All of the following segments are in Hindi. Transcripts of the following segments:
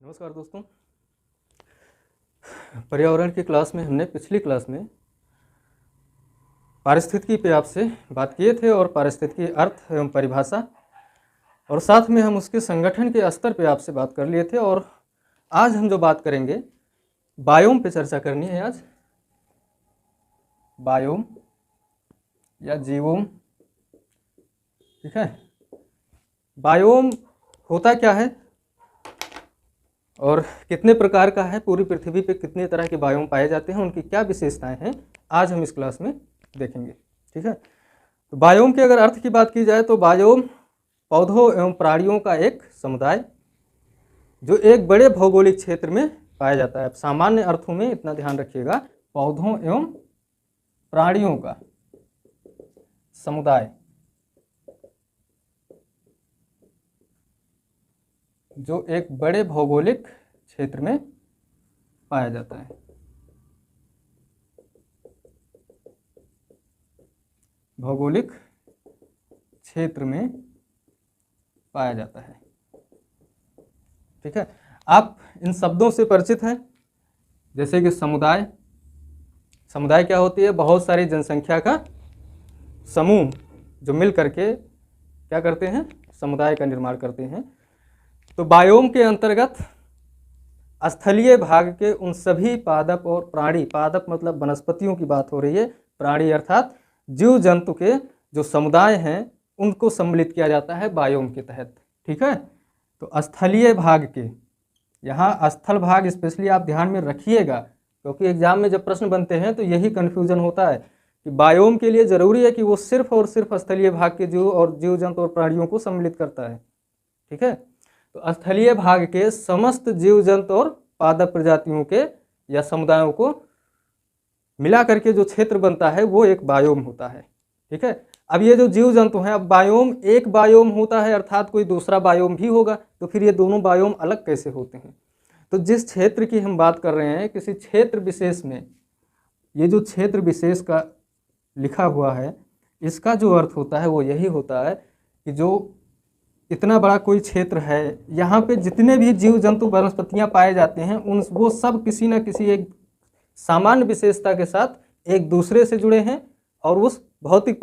नमस्कार दोस्तों। पर्यावरण की क्लास में हमने पिछली क्लास में पारिस्थितिकी पे आपसे बात किए थे और पारिस्थितिकी अर्थ एवं परिभाषा और साथ में हम उसके संगठन के स्तर पे आपसे बात कर लिए थे। और आज हम जो बात करेंगे बायोम पे चर्चा करनी है। आज बायोम या जीवोम, ठीक है। बायोम होता क्या है और कितने प्रकार का है, पूरी पृथ्वी पे कितने तरह के बायोम पाए जाते हैं, उनकी क्या विशेषताएं हैं, आज हम इस क्लास में देखेंगे, ठीक है। तो बायोम के अगर अर्थ की बात की जाए तो बायोम पौधों एवं प्राणियों का एक समुदाय जो एक बड़े भौगोलिक क्षेत्र में पाया जाता है। सामान्य अर्थों में इतना ध्यान रखिएगा, पौधों एवं प्राणियों का समुदाय जो एक बड़े भौगोलिक क्षेत्र में पाया जाता है। भौगोलिक क्षेत्र में पाया जाता है, ठीक है। आप इन शब्दों से परिचित हैं, जैसे कि समुदाय। समुदाय क्या होती है? बहुत सारी जनसंख्या का समूह जो मिल करके क्या करते हैं? समुदाय का निर्माण करते हैं। तो बायोम के अंतर्गत स्थलीय भाग के उन सभी पादप और प्राणी, पादप मतलब वनस्पतियों की बात हो रही है, प्राणी अर्थात जीव जंतु के जो समुदाय हैं उनको सम्मिलित किया जाता है बायोम के तहत, ठीक है। तो स्थलीय भाग के, यहाँ स्थल भाग स्पेशली आप ध्यान में रखिएगा, क्योंकि एग्जाम में जब प्रश्न बनते हैं तो यही कन्फ्यूजन होता है कि बायोम के लिए जरूरी है कि वो सिर्फ और सिर्फ स्थलीय भाग के जीव जंतु और प्राणियों को सम्मिलित करता है, ठीक है। तो स्थलीय भाग के समस्त जीव जंतु और पादप प्रजातियों के या समुदायों को मिला करके जो क्षेत्र बनता है वो एक बायोम होता है, ठीक है। अब ये जो जीव जंतु हैं, अब बायोम एक बायोम होता है अर्थात कोई दूसरा बायोम भी होगा, तो फिर ये दोनों बायोम अलग कैसे होते हैं? तो जिस क्षेत्र की हम बात कर रहे हैं, किसी क्षेत्र विशेष में, ये जो क्षेत्र विशेष का लिखा हुआ है इसका जो अर्थ होता है वो यही होता है कि जो इतना बड़ा कोई क्षेत्र है, यहाँ पे जितने भी जीव जंतु वनस्पतियाँ पाए जाते हैं वो सब किसी न किसी एक सामान्य विशेषता के साथ एक दूसरे से जुड़े हैं और उस भौतिक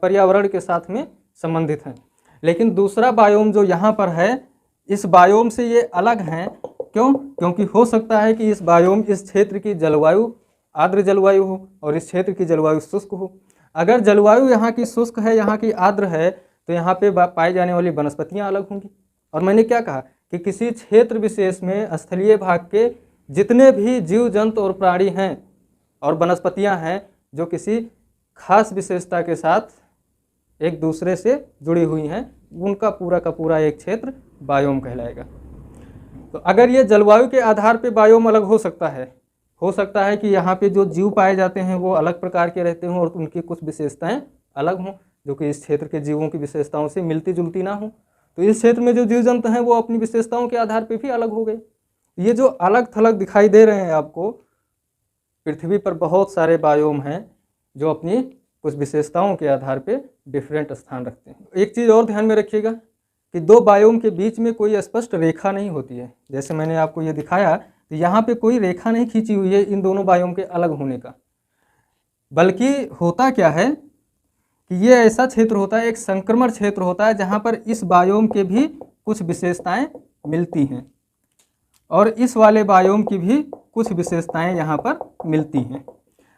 पर्यावरण के साथ में संबंधित हैं। लेकिन दूसरा बायोम जो यहाँ पर है, इस बायोम से ये अलग हैं। क्यों? क्योंकि हो सकता है कि इस बायोम, इस क्षेत्र की जलवायु आर्द्र जलवायु हो और इस क्षेत्र की जलवायु शुष्क हो। अगर जलवायु यहाँ की शुष्क है, यहाँ की आर्द्र है, तो यहाँ पे पाई जाने वाली वनस्पतियाँ अलग होंगी। और मैंने क्या कहा कि किसी क्षेत्र विशेष में स्थलीय भाग के जितने भी जीव जंतु और प्राणी हैं और वनस्पतियाँ हैं जो किसी खास विशेषता के साथ एक दूसरे से जुड़ी हुई हैं, उनका पूरा का पूरा एक क्षेत्र बायोम कहलाएगा। तो अगर ये जलवायु के आधार पे बायोम अलग हो सकता है कि यहाँ पे जो जीव पाए जाते हैं वो अलग प्रकार के रहते हों और उनकी कुछ विशेषताएं अलग हों जो कि इस क्षेत्र के जीवों की विशेषताओं से मिलती जुलती ना हो। तो इस क्षेत्र में जो जीव जंतु हैं वो अपनी विशेषताओं के आधार पे भी अलग हो गए। ये जो अलग थलग दिखाई दे रहे हैं आपको, पृथ्वी पर बहुत सारे बायोम हैं जो अपनी कुछ विशेषताओं के आधार पे डिफरेंट स्थान रखते हैं। एक चीज़ और ध्यान में रखिएगा कि दो बायोम के बीच में कोई स्पष्ट रेखा नहीं होती है। जैसे मैंने आपको ये दिखाया, तो यहाँ पे कोई रेखा नहीं खींची हुई है इन दोनों बायोम के अलग होने का, बल्कि होता क्या है कि ये ऐसा क्षेत्र होता है, एक संक्रमण क्षेत्र होता है जहाँ पर इस बायोम के भी कुछ विशेषताएं मिलती हैं और इस वाले बायोम की भी कुछ विशेषताएं यहाँ पर मिलती हैं।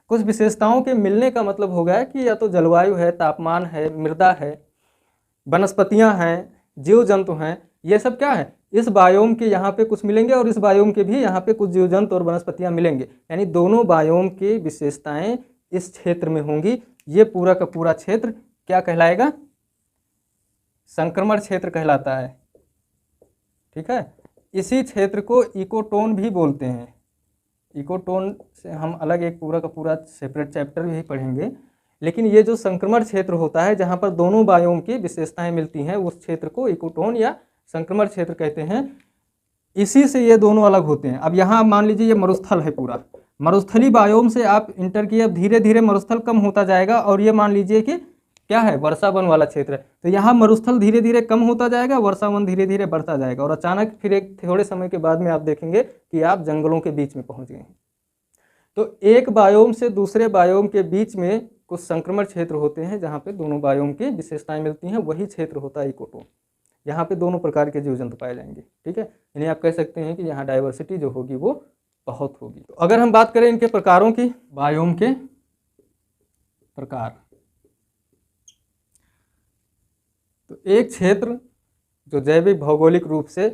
कुछ विशेषताओं के मिलने का मतलब हो गया कि या तो जलवायु है, तापमान है, मृदा है, वनस्पतियाँ हैं, जीव जंतु हैं, ये सब क्या है, इस बायोम के यहाँ पे कुछ मिलेंगे और इस बायोम के भी यहाँ पे कुछ जीव जंतु और वनस्पतियाँ मिलेंगे। यानी दोनों बायोम की विशेषताएं इस क्षेत्र में होंगी। ये पूरा का पूरा क्षेत्र क्या कहलाएगा? संक्रमण क्षेत्र कहलाता है, ठीक है। इसी क्षेत्र को इकोटोन भी बोलते हैं। इकोटोन से हम अलग एक पूरा का पूरा सेपरेट चैप्टर भी पढ़ेंगे, लेकिन ये जो संक्रमण क्षेत्र होता है जहाँ पर दोनों बायोम की विशेषताएं मिलती हैं, उस क्षेत्र को इकोटोन या संक्रमण क्षेत्र कहते हैं। इसी से ये दोनों अलग होते हैं। अब यहाँ मान लीजिए ये मरुस्थल है पूरा, मरुस्थली बायोम से आप इंटर किए, अब धीरे धीरे मरुस्थल कम होता जाएगा और ये मान लीजिए कि क्या है, वर्षा वन वाला क्षेत्र है। तो यहाँ मरुस्थल धीरे धीरे कम होता जाएगा, वर्षा वन धीरे धीरे बढ़ता जाएगा, और अचानक फिर एक थोड़े समय के बाद में आप देखेंगे कि आप जंगलों के बीच में पहुंच गए हैं। तो एक बायोम से दूसरे बायोम के बीच में कुछ संक्रमण क्षेत्र होते हैं जहाँ पे दोनों बायोम की विशेषताएं मिलती हैं, वही क्षेत्र होता है इकोटोन। यहाँ पे दोनों प्रकार के जीव जंतु पाए जाएंगे, ठीक है। इन्हें आप कह सकते हैं कि यहाँ डाइवर्सिटी जो होगी वो बहुत होगी। तो अगर हम बात करें इनके प्रकारों की, बायोम के प्रकार, तो एक क्षेत्र जो जैविक भौगोलिक रूप से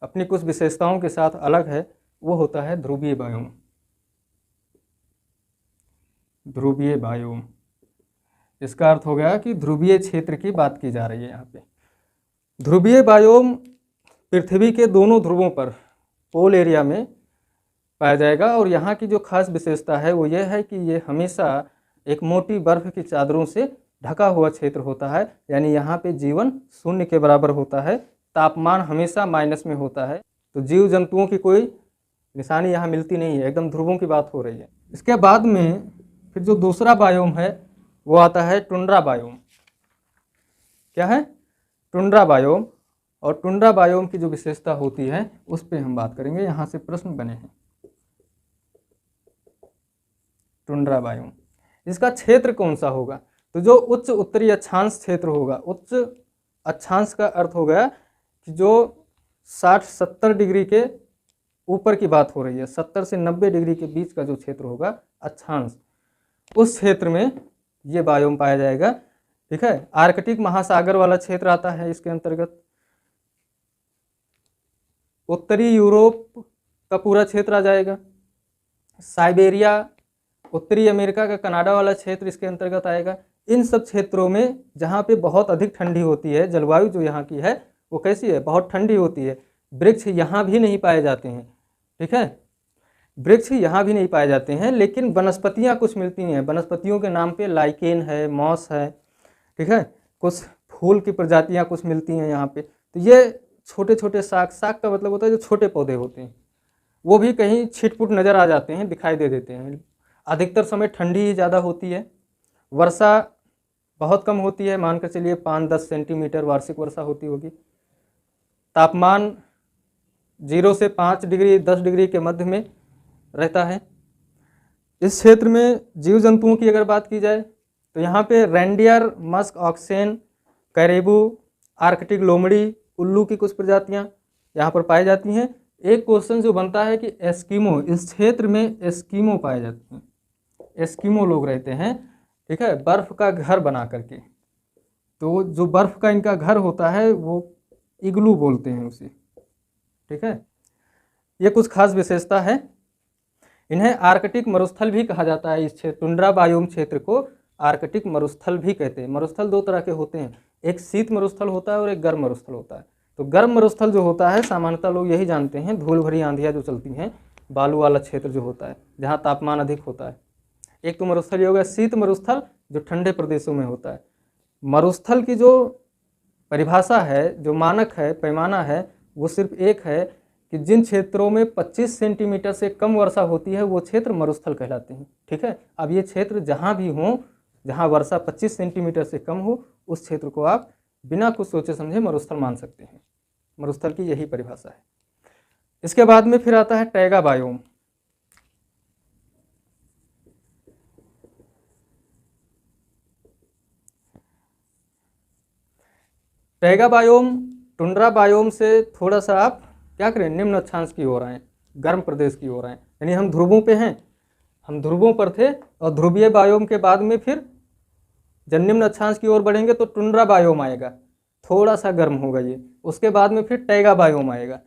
अपनी कुछ विशेषताओं के साथ अलग है वो होता है ध्रुवीय बायोम। ध्रुवीय बायोम, इसका अर्थ हो गया कि ध्रुवीय क्षेत्र की बात की जा रही है यहाँ पे। ध्रुवीय बायोम पृथ्वी के दोनों ध्रुवों पर, पोल एरिया में पाया जाएगा, और यहाँ की जो खास विशेषता है वो ये है कि ये हमेशा एक मोटी बर्फ की चादरों से ढका हुआ क्षेत्र होता है, यानी यहाँ पे जीवन शून्य के बराबर होता है, तापमान हमेशा माइनस में होता है, तो जीव जंतुओं की कोई निशानी यहाँ मिलती नहीं है, एकदम ध्रुवों की बात हो रही है। इसके बाद में फिर जो दूसरा बायोम है वो आता है टुंड्रा बायोम। क्या है, टुंड्रा बायोम। और टुंड्रा बायोम की जो विशेषता होती है उस पर हम बात करेंगे, यहाँ से प्रश्न बने हैं। टुंड्रा बायोम, इसका क्षेत्र कौन सा होगा, तो जो उच्च उत्तरी अक्षांश क्षेत्र होगा। उच्च अक्षांश का अर्थ हो गया कि जो 60-70 डिग्री के ऊपर की बात हो रही है, 70 से 90 डिग्री के बीच का जो क्षेत्र होगा अक्षांश, उस क्षेत्र में ये बायोम पाया जाएगा, ठीक है। आर्कटिक महासागर वाला क्षेत्र आता है इसके अंतर्गत, उत्तरी यूरोप का पूरा क्षेत्र आ जाएगा, साइबेरिया, उत्तरी अमेरिका का कनाडा वाला क्षेत्र इसके अंतर्गत आएगा। इन सब क्षेत्रों में जहाँ पे बहुत अधिक ठंडी होती है, जलवायु जो यहाँ की है वो कैसी है, बहुत ठंडी होती है। वृक्ष यहाँ भी नहीं पाए जाते हैं, ठीक है, वृक्ष यहाँ भी नहीं पाए जाते हैं, लेकिन वनस्पतियाँ कुछ मिलती हैं। वनस्पतियों के नाम पे लाइकेन है, मॉस है, ठीक है, कुछ फूल की प्रजातियाँ कुछ मिलती हैं यहाँ पे। तो ये छोटे छोटे साग, साग का मतलब होता है जो छोटे पौधे होते हैं, वो भी कहीं छिटपुट नज़र आ जाते हैं, दिखाई दे देते हैं। अधिकतर समय ठंडी ही ज़्यादा होती है, वर्षा बहुत कम होती है, मानकर चलिए 5-10 सेंटीमीटर वार्षिक वर्षा होती होगी। तापमान 0 से 5 डिग्री 10 डिग्री के मध्य में रहता है। इस क्षेत्र में जीव जंतुओं की अगर बात की जाए तो यहाँ पे रेंडियर, मस्क ऑक्सेन, कैरेबू, आर्कटिक लोमड़ी, उल्लू की कुछ प्रजातियाँ यहाँ पर पाई जाती हैं। एक क्वेश्चन जो बनता है कि एस्किमो, इस क्षेत्र में एस्किमो पाए जाते हैं, एस्किमो लोग रहते हैं, ठीक है, बर्फ़ का घर बना करके। तो जो बर्फ़ का इनका घर होता है वो इग्लू बोलते हैं उसे, ठीक है। ये कुछ खास विशेषता है। इन्हें आर्कटिक मरुस्थल भी कहा जाता है। इस क्षेत्र टुंड्रा बायोम क्षेत्र को आर्कटिक मरुस्थल भी कहते हैं। मरुस्थल दो तरह के होते हैं, एक शीत मरुस्थल होता है और एक गर्म मरुस्थल होता है। तो गर्म मरुस्थल जो होता है सामान्यतः लोग यही जानते हैं, धूल भरी आंधियाँ जो चलती हैं, बालू वाला क्षेत्र जो होता है जहाँ तापमान अधिक होता है। एक तो मरुस्थल ये हो गया शीत मरुस्थल जो ठंडे प्रदेशों में होता है। मरुस्थल की जो परिभाषा है, जो मानक है, पैमाना है, वो सिर्फ एक है कि जिन क्षेत्रों में 25 सेंटीमीटर से कम वर्षा होती है वो क्षेत्र मरुस्थल कहलाते हैं, ठीक है। अब ये क्षेत्र जहाँ भी हो, जहाँ वर्षा 25 सेंटीमीटर से कम हो, उस क्षेत्र को आप बिना कुछ सोचे समझे मरुस्थल मान सकते हैं। मरुस्थल की यही परिभाषा है। इसके बाद में फिर आता है taiga biome. Taiga biome tundra biome से थोड़ा सा आप क्या करें, निम्न अक्षांश की ओर आए, गर्म प्रदेश की ओर आए, यानी हम ध्रुवों पे हैं, हम ध्रुवों पर थे, और ध्रुवीय बायोम के बाद में फिर जब निम्न अक्षांश की ओर बढ़ेंगे तो टुंड्रा बायोम आएगा, थोड़ा सा गर्म होगा ये। उसके बाद में फिर टैगा बायोम आएगा।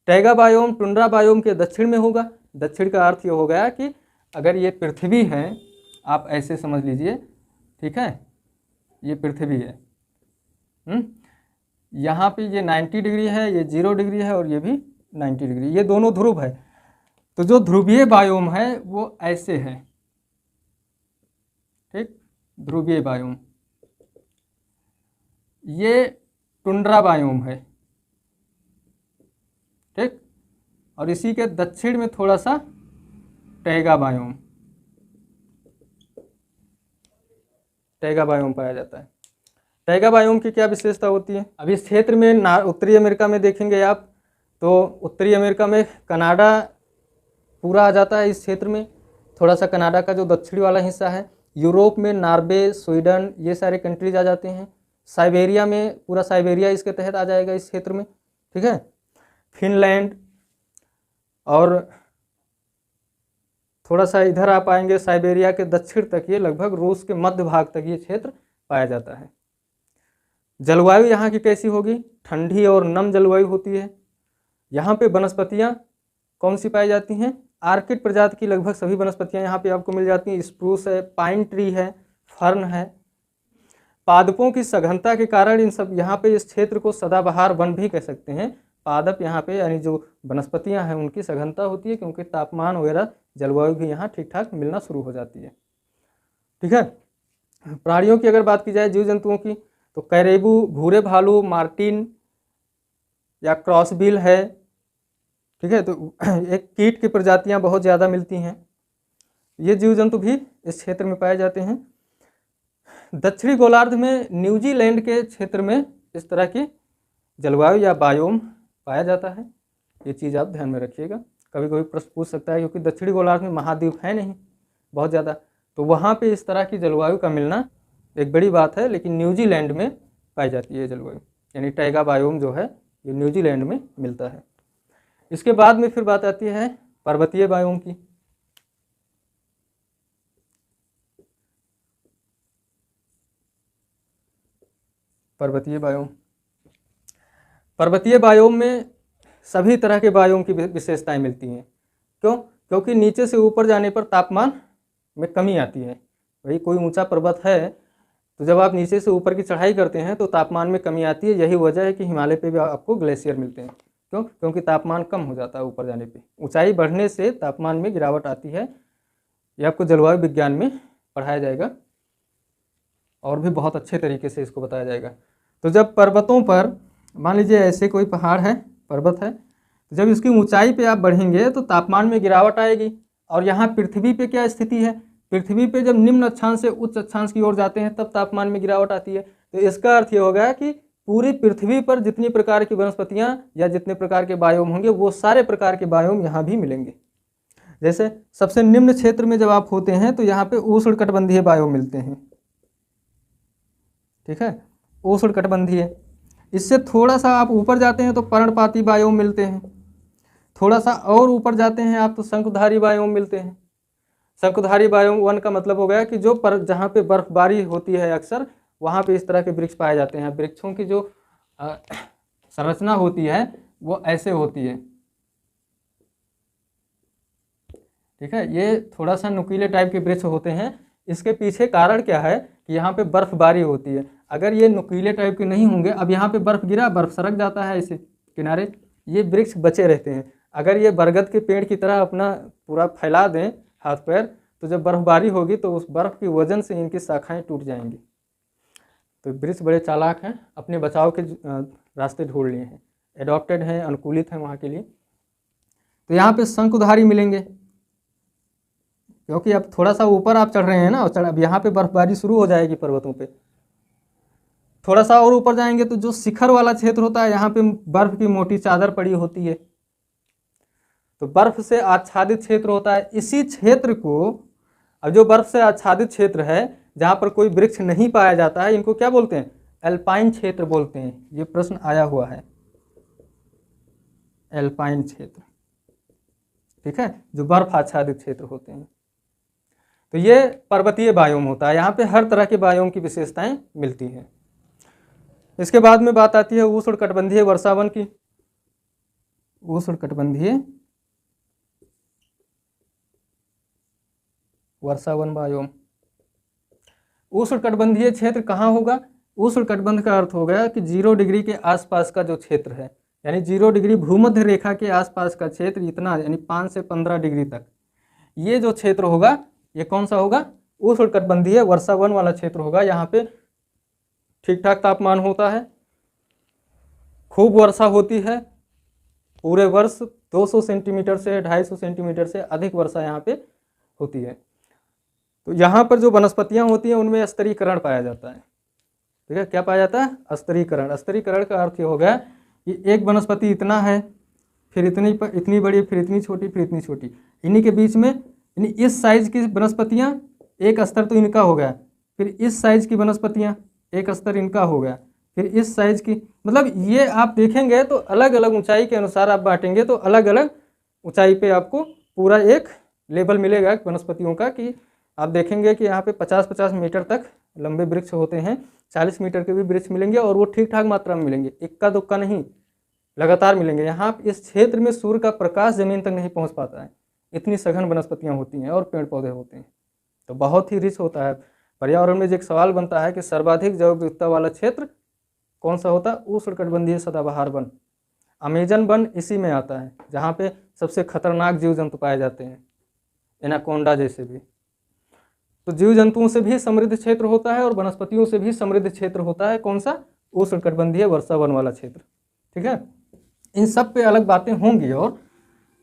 टैगा बायोम टुंड्रा बायोम के दक्षिण में होगा। दक्षिण का अर्थ ये हो गया कि अगर ये पृथ्वी है, आप ऐसे समझ लीजिए, ठीक है, ये पृथ्वी है, यहाँ पे ये 90 डिग्री है, ये 0 डिग्री है, और ये भी 90 डिग्री, ये दोनों ध्रुव है। तो जो ध्रुवीय बायोम है वो ऐसे है, ठीक, ध्रुवीय बायोम। ये टुंड्रा बायोम है, ठीक, और इसी के दक्षिण में थोड़ा सा टैगा बायोम। टैगा बायोम पाया जाता है। टैगा बायोम की क्या विशेषता होती है? अब इस क्षेत्र में उत्तरी अमेरिका में देखेंगे आप तो उत्तरी अमेरिका में कनाडा पूरा आ जाता है इस क्षेत्र में, थोड़ा सा कनाडा का जो दक्षिणी वाला हिस्सा है। यूरोप में नॉर्वे, स्वीडन, ये सारे कंट्रीज आ जाते हैं। साइबेरिया में पूरा साइबेरिया इसके तहत आ जाएगा इस क्षेत्र में, ठीक है। फिनलैंड और थोड़ा सा इधर आप आएंगे साइबेरिया के दक्षिण तक, ये लगभग रूस के मध्य भाग तक ये क्षेत्र पाया जाता है। जलवायु यहाँ की कैसी होगी? ठंडी और नम जलवायु होती है। यहाँ पे वनस्पतियाँ कौन सी पाई जाती हैं? आर्किड प्रजाति की लगभग सभी वनस्पतियाँ यहाँ पे आपको मिल जाती हैं। स्प्रूस है, पाइन ट्री है, फर्न है। पादपों की सघनता के कारण इन सब यहाँ पे इस क्षेत्र को सदाबहार वन भी कह सकते हैं। पादप यहाँ पे यानी जो वनस्पतियाँ हैं उनकी सघनता होती है, क्योंकि तापमान वगैरह जलवायु भी यहाँ ठीक ठाक मिलना शुरू हो जाती है, ठीक है। प्राणियों की अगर बात की जाए, जीव जंतुओं की, तो कैरेबू, भूरे भालू, मार्टिन या क्रॉसबिल है, ठीक है। तो एक कीट की प्रजातियां बहुत ज़्यादा मिलती हैं। ये जीव जंतु भी इस क्षेत्र में पाए जाते हैं। दक्षिणी गोलार्ध में न्यूजीलैंड के क्षेत्र में इस तरह की जलवायु या बायोम पाया जाता है। ये चीज़ आप ध्यान में रखिएगा, कभी कभी प्रश्न पूछ सकता है, क्योंकि दक्षिणी गोलार्ध में महाद्वीप है नहीं बहुत ज़्यादा, तो वहाँ पे इस तरह की जलवायु का मिलना एक बड़ी बात है। लेकिन न्यूजीलैंड में पाई जाती है जलवायु, यानी टैगा बायोम जो है ये न्यूजीलैंड में मिलता है। इसके बाद में फिर बात आती है पर्वतीय बायोम की। पर्वतीय बायोम, पर्वतीय बायोम में सभी तरह के बायोम की विशेषताएं मिलती हैं। क्यों? क्योंकि नीचे से ऊपर जाने पर तापमान में कमी आती है। वही कोई ऊंचा पर्वत है तो जब आप नीचे से ऊपर की चढ़ाई करते हैं तो तापमान में कमी आती है। यही वजह है कि हिमालय पे भी आपको ग्लेशियर मिलते हैं। क्यों? क्योंकि तापमान कम हो जाता है ऊपर जाने पे। ऊंचाई बढ़ने से तापमान में गिरावट आती है। ये आपको जलवायु विज्ञान में पढ़ाया जाएगा और भी बहुत अच्छे तरीके से इसको बताया जाएगा। तो जब पर्वतों पर मान लीजिए ऐसे कोई पहाड़ है, पर्वत है, तो जब इसकी ऊंचाई पे आप बढ़ेंगे तो तापमान में गिरावट आएगी। और यहाँ पृथ्वी पे क्या स्थिति है? पृथ्वी पे जब निम्न अक्षांश से उच्च अक्षांश की ओर जाते हैं तब तापमान में गिरावट आती है। तो इसका अर्थ ये होगा कि पूरी पृथ्वी पर जितनी प्रकार की वनस्पतियाँ या जितने प्रकार के बायोम होंगे वो सारे प्रकार के बायोम यहाँ भी मिलेंगे। जैसे सबसे निम्न क्षेत्र में जब आप होते हैं तो यहाँ पे उष्णकटिबंधीय बायोम मिलते हैं, ठीक है, उष्णकटिबंधीय। इससे थोड़ा सा आप ऊपर जाते हैं तो पर्णपाती बायोम मिलते हैं। थोड़ा सा और ऊपर जाते हैं आप तो शंकुधारी बायोम मिलते हैं। शंकुधारी बायोम वन का मतलब हो गया कि जो जहाँ पे बर्फबारी होती है अक्सर वहाँ पे इस तरह के वृक्ष पाए जाते हैं। वृक्षों की जो संरचना होती है वो ऐसे होती है, ठीक है। ये थोड़ा सा नुकीले टाइप के वृक्ष होते हैं। इसके पीछे कारण क्या है कि यहाँ पे बर्फबारी होती है। अगर ये नुकीले टाइप के नहीं होंगे, अब यहाँ पे बर्फ गिरा, बर्फ सरक जाता है ऐसे किनारे, ये वृक्ष बचे रहते हैं। अगर ये बरगद के पेड़ की तरह अपना पूरा फैला दें हाथ पैर, तो जब बर्फबारी होगी तो उस बर्फ की वजन से इनकी शाखाएं टूट जाएंगी। तो वृक्ष बड़े चालाक हैं, अपने बचाव के रास्ते ढूंढ लिए हैं, एडॉप्टेड हैं, अनुकूलित हैं वहाँ के लिए। तो यहाँ पे शंकुधारी मिलेंगे, क्योंकि अब थोड़ा सा ऊपर आप चढ़ रहे हैं ना, अब यहाँ पे बर्फबारी शुरू हो जाएगी पर्वतों पे। थोड़ा सा और ऊपर जाएंगे तो जो शिखर वाला क्षेत्र होता है यहाँ पे बर्फ की मोटी चादर पड़ी होती है, तो बर्फ से आच्छादित क्षेत्र होता है। इसी क्षेत्र को, अब जो बर्फ से आच्छादित क्षेत्र है जहाँ पर कोई वृक्ष नहीं पाया जाता है, इनको क्या बोलते हैं? एल्पाइन क्षेत्र बोलते हैं। ये प्रश्न आया हुआ है, एल्पाइन क्षेत्र, ठीक है, जो बर्फ आच्छादित क्षेत्र होते हैं। तो ये पर्वतीय बायोम होता है। यहाँ पे हर तरह के बायोम की विशेषताएं मिलती हैं। इसके बाद में बात आती है उष्णकटिबंधीय वर्षावन की। उष्णकटिबंधीय वर्षावन बायोम। उष्णकटिबंधीय क्षेत्र कहाँ होगा? उष्णकटिबंध का अर्थ हो गया कि 0 डिग्री के आसपास का जो क्षेत्र है, यानी 0 डिग्री भूमध्य रेखा के आसपास का क्षेत्र, इतना यानी 5 से 15 डिग्री तक, ये जो क्षेत्र होगा ये कौन सा होगा? उष्णकटिबंधीय वर्षावन वाला क्षेत्र होगा। यहाँ पे ठीक ठाक तापमान होता है, खूब वर्षा होती है, पूरे वर्ष 200 सेंटीमीटर से 250 सेंटीमीटर से अधिक वर्षा यहाँ पे होती है। तो यहाँ पर जो वनस्पतियाँ होती हैं उनमें स्तरीकरण पाया जाता है। ठीक है, क्या पाया जाता है? स्तरीकरण। स्तरीकरण का अर्थ ये हो गया कि एक वनस्पति इतना है, फिर इतनी बड़ी, फिर इतनी छोटी, फिर इतनी छोटी, इन्हीं के बीच में यानी इस साइज की वनस्पतियाँ, एक स्तर तो इनका हो गया, फिर इस साइज की वनस्पतियाँ, एक स्तर इनका हो गया, फिर इस साइज की, मतलब ये आप देखेंगे तो अलग अलग ऊंचाई के अनुसार आप बांटेंगे तो अलग अलग ऊंचाई पे आपको पूरा एक लेवल मिलेगा वनस्पतियों का, कि आप देखेंगे कि यहाँ पे 50-50 मीटर तक लंबे वृक्ष होते हैं, 40 मीटर के भी वृक्ष मिलेंगे और वो ठीक ठाक मात्रा में मिलेंगे, इक्का दुक्का नहीं, लगातार मिलेंगे। यहाँ इस क्षेत्र में सूर्य का प्रकाश जमीन तक नहीं पहुँच पाता है, इतनी सघन वनस्पतियाँ होती हैं और पेड़ पौधे होते हैं, तो बहुत ही रिच होता है। पर्यावरण में जो एक सवाल बनता है कि सर्वाधिक जैव विविधता वाला क्षेत्र कौन सा होता है? उष्णकटिबंधीय सदाबहार वन, अमेजन वन इसी में आता है, जहाँ पे सबसे खतरनाक जीव जंतु पाए जाते हैं, एनाकोंडा जैसे भी। तो जीव जंतुओं से भी समृद्ध क्षेत्र होता है और वनस्पतियों से भी समृद्ध क्षेत्र होता है, कौन सा? उष्णकटिबंधीय वर्षा वन वाला क्षेत्र। ठीक है, इन सब पे अलग बातें होंगी, और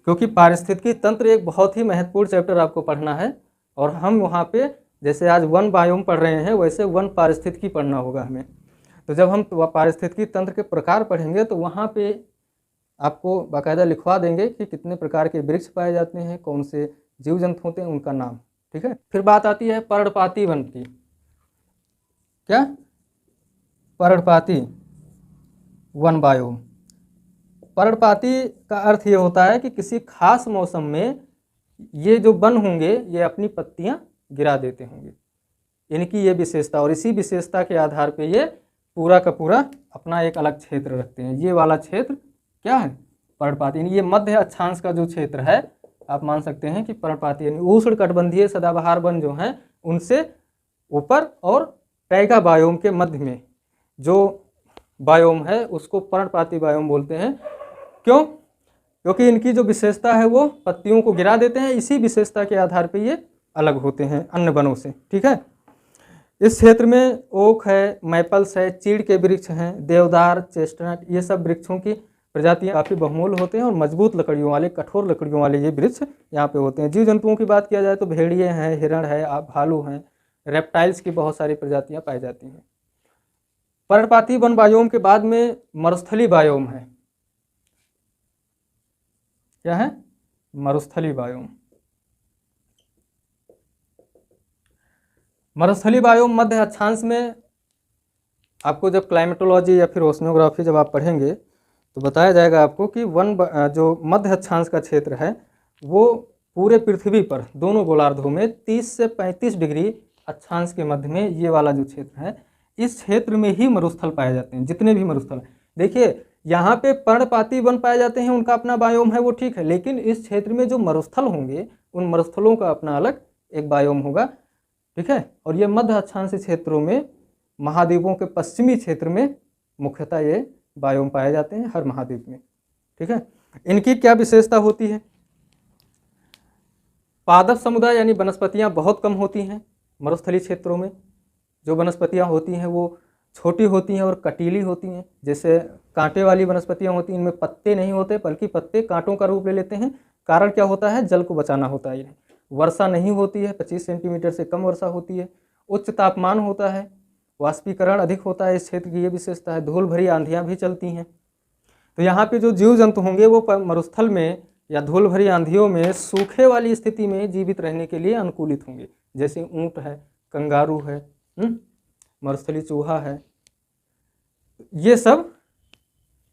क्योंकि पारिस्थितिकी तंत्र एक बहुत ही महत्वपूर्ण चैप्टर आपको पढ़ना है, और हम वहाँ पे जैसे आज वन बायोम पढ़ रहे हैं वैसे वन पारिस्थितिकी पढ़ना होगा हमें। तो जब हम पारिस्थितिकी तंत्र के प्रकार पढ़ेंगे तो वहाँ पे आपको बाकायदा लिखवा देंगे कि कितने प्रकार के वृक्ष पाए जाते हैं, कौन से जीव जंतु होते हैं, उनका नाम। ठीक है, फिर बात आती है पर्णपाती वन की। क्या? पर्णपाती वन बायोम। पर्णपाती का अर्थ ये होता है कि किसी खास मौसम में ये जो वन होंगे ये अपनी पत्तियां गिरा देते होंगे, यानी कि ये विशेषता, और इसी विशेषता के आधार पे ये पूरा का पूरा अपना एक अलग क्षेत्र रखते हैं। ये वाला क्षेत्र क्या है? पर्णपाती, यानी ये मध्य अक्षांश का जो क्षेत्र है आप मान सकते हैं कि पर्णपाती, यानी उष्णकटिबंधीय सदाबहार वन जो हैं उनसे ऊपर और टैगा बायोम के मध्य में जो बायोम है उसको पर्णपाती बायोम बोलते हैं। क्यों? क्योंकि इनकी जो विशेषता है वो पत्तियों को गिरा देते हैं, इसी विशेषता के आधार पे ये अलग होते हैं अन्य वनों से। ठीक है, इस क्षेत्र में ओक है, मैपल्स है, चीड़ के वृक्ष हैं, देवदार, चेस्टनट, ये सब वृक्षों की प्रजातियां काफ़ी बहुमूल्य होते हैं और मजबूत लकड़ियों वाले, कठोर लकड़ियों वाले ये वृक्ष यहाँ पे होते हैं। जीव जंतुओं की बात किया जाए तो भेड़िए हैं, हिरण है, भालू हैं, रेप्टाइल्स की बहुत सारी प्रजातियाँ पाई जाती हैं। पर्णपाती वन बायोम के बाद में मरुस्थली बायोम है। क्या है? मरुस्थली बायोम। मरुस्थली बायोम मध्य अक्षांश में आपको जब क्लाइमेटोलॉजी या फिर ओशनोग्राफी जब आप पढ़ेंगे तो बताया जाएगा आपको कि जो मध्य अक्षांश का क्षेत्र है वो पूरे पृथ्वी पर दोनों गोलार्धों में 30 से 35 डिग्री अक्षांश के मध्य में ये वाला जो क्षेत्र है, इस क्षेत्र में ही मरुस्थल पाए जाते हैं। जितने भी मरुस्थल, देखिए यहाँ पे पर्णपाती वन पाए जाते हैं, उनका अपना बायोम है वो ठीक है, लेकिन इस क्षेत्र में जो मरुस्थल होंगे उन मरुस्थलों का अपना अलग एक बायोम होगा। ठीक है, और ये मध्य अक्षांश क्षेत्रों में महाद्वीपों के पश्चिमी क्षेत्र में मुख्यतः ये बायोम पाए जाते हैं हर महाद्वीप में। ठीक है, इनकी क्या विशेषता होती है? पादप समुदाय यानी वनस्पतियां बहुत कम होती हैं मरुस्थलीय क्षेत्रों में। जो वनस्पतियां होती हैं वो छोटी होती हैं और कटीली होती हैं। जैसे कांटे वाली वनस्पतियां होती हैं, इनमें पत्ते नहीं होते बल्कि पत्ते कांटों का रूप ले लेते हैं। कारण क्या होता है? जल को बचाना होता है। वर्षा नहीं होती है, 25 सेंटीमीटर से कम वर्षा होती है। उच्च तापमान होता है, वाष्पीकरण अधिक होता है, इस क्षेत्र की ये विशेषता है। धूल भरी आंधियाँ भी चलती हैं। तो यहाँ पे जो जीव जंतु होंगे वो मरुस्थल में या धूल भरी आंधियों में सूखे वाली स्थिति में जीवित रहने के लिए अनुकूलित होंगे। जैसे ऊंट है, कंगारू है, मरुस्थली चूहा है, ये सब।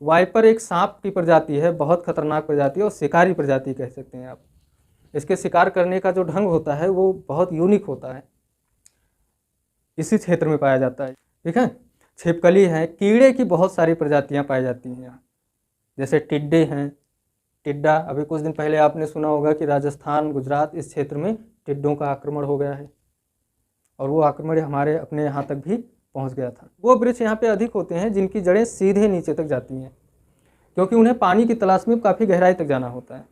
वाइपर एक सांप की प्रजाति है, बहुत खतरनाक प्रजाति है और शिकारी प्रजाति कह सकते हैं आप। इसके शिकार करने का जो ढंग होता है वो बहुत यूनिक होता है, इसी क्षेत्र में पाया जाता है। ठीक है, छिपकली है, कीड़े की बहुत सारी प्रजातियां पाई जाती हैं यहाँ। जैसे टिड्डे हैं, टिड्डा, अभी कुछ दिन पहले आपने सुना होगा कि राजस्थान, गुजरात इस क्षेत्र में टिड्डों का आक्रमण हो गया है और वो आक्रमण हमारे अपने यहाँ तक भी पहुँच गया था। वो वृक्ष यहाँ पे अधिक होते हैं जिनकी जड़ें सीधे नीचे तक जाती हैं, क्योंकि उन्हें पानी की तलाश में काफ़ी गहराई तक जाना होता है।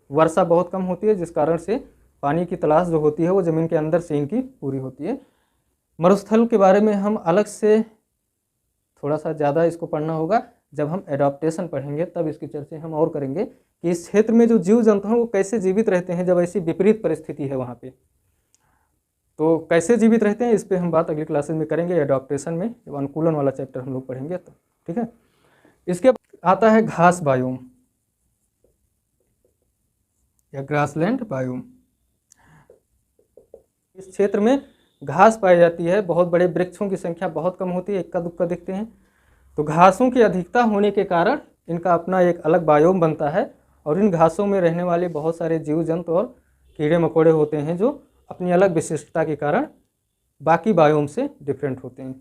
वर्षा बहुत कम होती है जिस कारण से पानी की तलाश जो होती है वो ज़मीन के अंदर से इनकी पूरी होती है। मरुस्थल के बारे में हम अलग से थोड़ा सा ज़्यादा इसको पढ़ना होगा, जब हम एडाप्टेशन पढ़ेंगे तब इसकी चर्चा हम और करेंगे कि इस क्षेत्र में जो जीव जंतु हैं वो कैसे जीवित रहते हैं जब ऐसी विपरीत परिस्थिति है वहाँ पे। तो कैसे जीवित रहते हैं इस पे हम बात अगली क्लासेस में करेंगे, एडाप्टेशन में, जब अनुकूलन वाला चैप्टर हम लोग पढ़ेंगे तो, ठीक है। इसके बाद आता है घास बायोम या ग्रासलैंड बायोम। इस क्षेत्र में घास पाई जाती है, बहुत बड़े वृक्षों की संख्या बहुत कम होती है, इक्का दुक्का दिखते हैं। तो घासों की अधिकता होने के कारण इनका अपना एक अलग बायोम बनता है, और इन घासों में रहने वाले बहुत सारे जीव जंतु और कीड़े मकोड़े होते हैं जो अपनी अलग विशिष्टता के कारण बाकी बायोम से डिफरेंट होते हैं।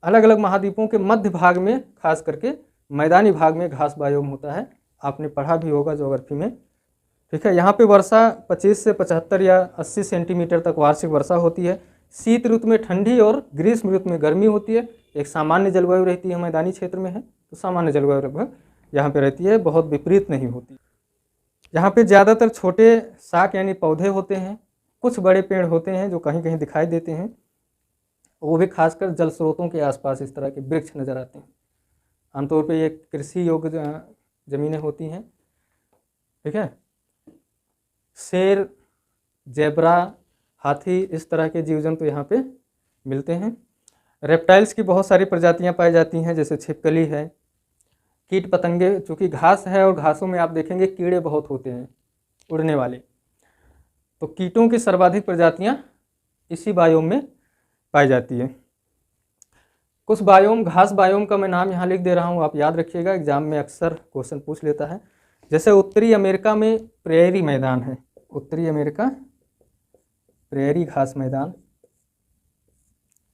अलग अलग महाद्वीपों के मध्य भाग में खास करके मैदानी भाग में घास बायोम होता है, आपने पढ़ा भी होगा ज्योग्राफी में, ठीक है। यहाँ पे वर्षा 25 से 75 या 80 सेंटीमीटर तक वार्षिक वर्षा होती है। शीत ऋतु में ठंडी और ग्रीष्म ऋतु में गर्मी होती है। एक सामान्य जलवायु रहती है, मैदानी क्षेत्र में है तो सामान्य जलवायु लगभग यहाँ पे रहती है, बहुत विपरीत नहीं होती। यहाँ पे ज़्यादातर छोटे शाक यानी पौधे होते हैं, कुछ बड़े पेड़ होते हैं जो कहीं कहीं दिखाई देते हैं, वो भी खासकर जल स्रोतों के आसपास इस तरह के वृक्ष नज़र आते हैं। आमतौर पे ये कृषि योग्य ज़मीनें होती हैं, ठीक है। शेर, जेब्रा, हाथी, इस तरह के जीव जंतु यहाँ पे मिलते हैं। रेप्टाइल्स की बहुत सारी प्रजातियाँ पाई जाती हैं, जैसे छिपकली है, कीट पतंगे, चूँकि घास है और घासों में आप देखेंगे कीड़े बहुत होते हैं उड़ने वाले, तो कीटों की सर्वाधिक प्रजातियाँ इसी बायोम में पाई जाती है। कुछ बायोम, घास बायोम का मैं नाम यहाँ लिख दे रहा हूँ, आप याद रखिएगा, एग्जाम में अक्सर क्वेश्चन पूछ लेता है। जैसे उत्तरी अमेरिका में प्रेयरी मैदान है, उत्तरी अमेरिका प्रेयरी घास मैदान,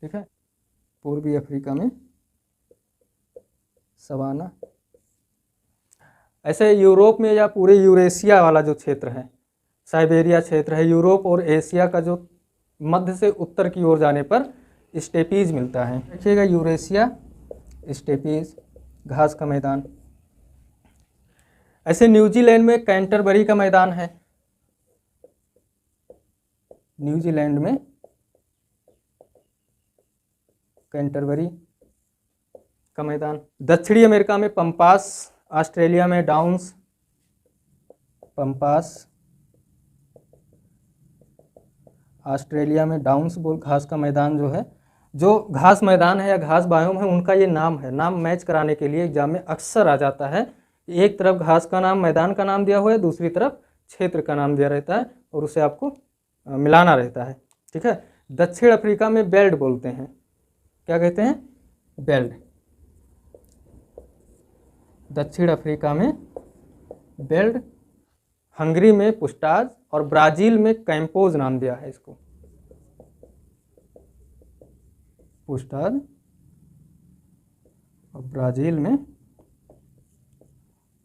ठीक है। पूर्वी अफ्रीका में सवाना। ऐसे यूरोप में या पूरे यूरेशिया वाला जो क्षेत्र है, साइबेरिया क्षेत्र है, यूरोप और एशिया का जो मध्य से उत्तर की ओर जाने पर स्टेपीज मिलता है। देखिएगा, यूरेशिया स्टेपीज घास का मैदान। ऐसे न्यूजीलैंड में कैंटरबरी का मैदान है, न्यूजीलैंड में कैंटरबरी का मैदान। दक्षिणी अमेरिका में पंपास, ऑस्ट्रेलिया में डाउन्स, पंपास, ऑस्ट्रेलिया में डाउन्स बोल घास का मैदान जो है, जो घास मैदान है या घास बायोम है, उनका ये नाम है। नाम मैच कराने के लिए एग्जाम में अक्सर आ जाता है, एक तरफ घास का नाम, मैदान का नाम दिया हुआ है, दूसरी तरफ क्षेत्र का नाम दिया रहता है, और उसे आपको मिलाना रहता है, ठीक है। दक्षिण अफ्रीका में बेल्ट बोलते हैं, क्या कहते हैं, बेल्ट। दक्षिण अफ्रीका में बेल्ट, हंगरी में पुस्टाज, और ब्राज़ील में कैंपोज नाम दिया है इसको, पुस्टाज, और ब्राज़ील में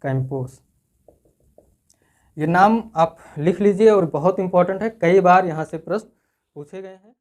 कैंपोज। ये नाम आप लिख लीजिए और बहुत इंपॉर्टेंट है, कई बार यहाँ से प्रश्न पूछे गए हैं।